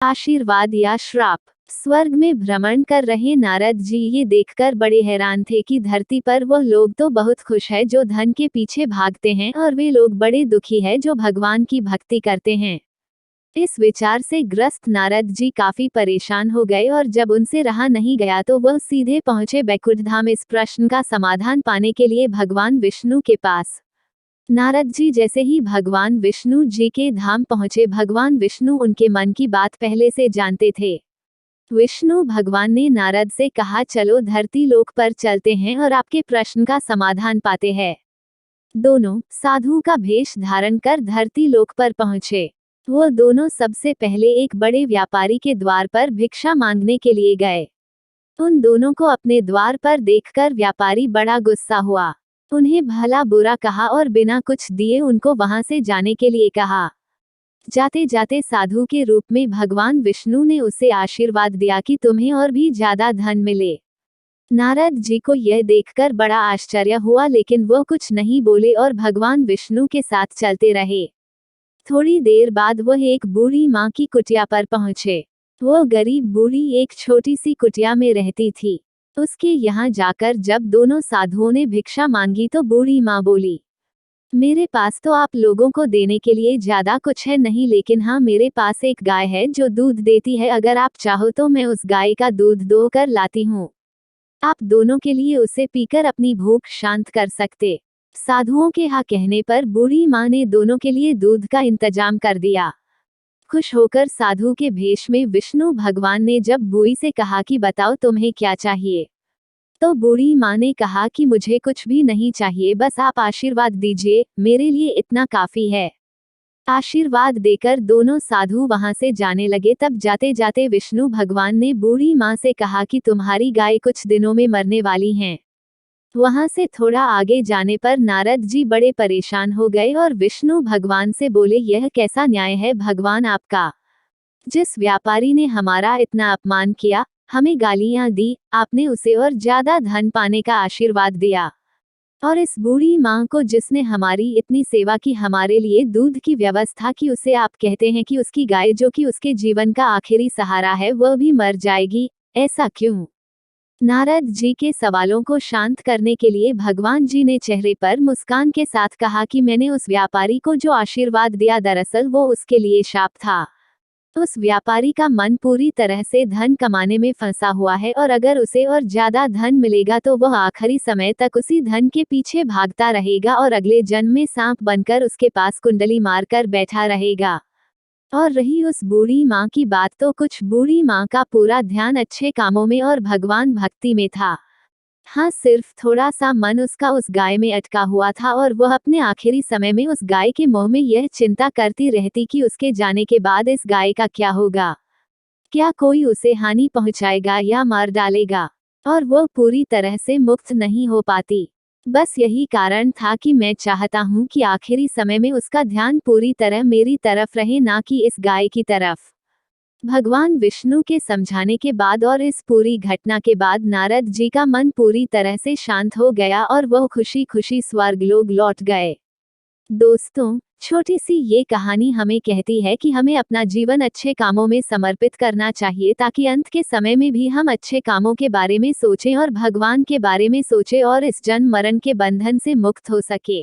आशीर्वाद या श्राप। स्वर्ग में भ्रमण कर रहे नारद जी ये देखकर बड़े हैरान थे कि धरती पर वह लोग तो बहुत खुश है जो धन के पीछे भागते हैं और वे लोग बड़े दुखी है जो भगवान की भक्ति करते हैं। इस विचार से ग्रस्त नारद जी काफी परेशान हो गए और जब उनसे रहा नहीं गया तो वह सीधे पहुंचे बैकुंठ धाम इस प्रश्न का समाधान पाने के लिए भगवान विष्णु के पास। नारद जी जैसे ही भगवान विष्णु जी के धाम पहुंचे, भगवान विष्णु उनके मन की बात पहले से जानते थे। विष्णु भगवान ने नारद से कहा, चलो धरती लोक पर चलते हैं और आपके प्रश्न का समाधान पाते हैं। दोनों साधु का भेष धारण कर धरती लोक पर पहुंचे। वो दोनों सबसे पहले एक बड़े व्यापारी के द्वार पर भिक्षा मांगने के लिए गए। उन दोनों को अपने द्वार पर देखकर व्यापारी बड़ा गुस्सा हुआ। उन्हें भला बुरा कहा और बिना कुछ दिए उनको वहां से जाने के लिए कहा। जाते जाते साधु के रूप में भगवान विष्णु ने उसे आशीर्वाद दिया कि तुम्हें और भी ज्यादा धन मिले। नारद जी को यह देखकर बड़ा आश्चर्य हुआ, लेकिन वह कुछ नहीं बोले और भगवान विष्णु के साथ चलते रहे। थोड़ी देर बाद वह एक बूढ़ी माँ की कुटिया पर पहुंचे। वह गरीब बूढ़ी एक छोटी सी कुटिया में रहती थी। उसके यहाँ जाकर जब दोनों साधुओं ने भिक्षा मांगी तो बूढ़ी माँ बोली, मेरे पास तो आप लोगों को देने के लिए ज्यादा कुछ है नहीं, लेकिन हाँ, मेरे पास एक गाय है जो दूध देती है। अगर आप चाहो तो मैं उस गाय का दूध दोहकर लाती हूँ। आप दोनों के लिए उसे पीकर अपनी भूख शांत कर सकते। साधुओं के हाँ कहने पर बूढ़ी माँ ने दोनों के लिए दूध का इंतजाम कर दिया। खुश होकर साधु के भेष में विष्णु भगवान ने जब बूढ़ी से कहा कि बताओ तुम्हें क्या चाहिए, तो बूढ़ी माँ ने कहा कि मुझे कुछ भी नहीं चाहिए, बस आप आशीर्वाद दीजिए, मेरे लिए इतना काफी है। आशीर्वाद देकर दोनों साधु वहां से जाने लगे। तब जाते जाते विष्णु भगवान ने बूढ़ी माँ से कहा कि तुम्हारी गाय कुछ दिनों में मरने वाली हैं। वहां से थोड़ा आगे जाने पर नारद जी बड़े परेशान हो गए और विष्णु भगवान से बोले, यह कैसा न्याय है भगवान आपका? जिस व्यापारी ने हमारा इतना अपमान किया, हमें गालियां दी, आपने उसे और ज्यादा धन पाने का आशीर्वाद दिया। और इस बूढ़ी माँ को जिसने हमारी इतनी सेवा की, हमारे लिए दूध की व्यवस्था की, उसे आप कहते हैं कि उसकी गाय जो कि उसके जीवन का आखिरी सहारा है वह भी मर जाएगी, ऐसा क्यों? नारद जी के सवालों को शांत करने के लिए भगवान जी ने चेहरे पर मुस्कान के साथ कहा कि मैंने उस व्यापारी को जो आशीर्वाद दिया, दरअसल वो उसके लिए शाप था। उस व्यापारी का मन पूरी तरह से धन कमाने में फंसा हुआ है और अगर उसे और ज्यादा धन मिलेगा तो वह आखिरी समय तक उसी धन के पीछे भागता रहेगा और अगले जन्म में सांप बनकर उसके पास कुंडली मारकर बैठा रहेगा। और रही उस बूढ़ी माँ की बात, तो कुछ बूढ़ी माँ का पूरा ध्यान अच्छे कामों में और भगवान भक्ति में था। हाँ, सिर्फ थोड़ा सा मन उसका उस गाय में अटका हुआ था और वह अपने आखिरी समय में उस गाय के मोह में यह चिंता करती रहती कि उसके जाने के बाद इस गाय का क्या होगा, क्या कोई उसे हानि पहुंचाएगा या मार डालेगा, और वह पूरी तरह से मुक्त नहीं हो पाती। बस यही कारण था कि मैं चाहता हूँ कि आखिरी समय में उसका ध्यान पूरी तरह मेरी तरफ रहे, ना कि इस गाय की तरफ। भगवान विष्णु के समझाने के बाद और इस पूरी घटना के बाद नारद जी का मन पूरी तरह से शांत हो गया और वह खुशी खुशी स्वर्गलोक लौट गए। दोस्तों, छोटी सी ये कहानी हमें कहती है कि हमें अपना जीवन अच्छे कामों में समर्पित करना चाहिए, ताकि अंत के समय में भी हम अच्छे कामों के बारे में सोचें और भगवान के बारे में सोचें और इस जन्म मरण के बंधन से मुक्त हो सके।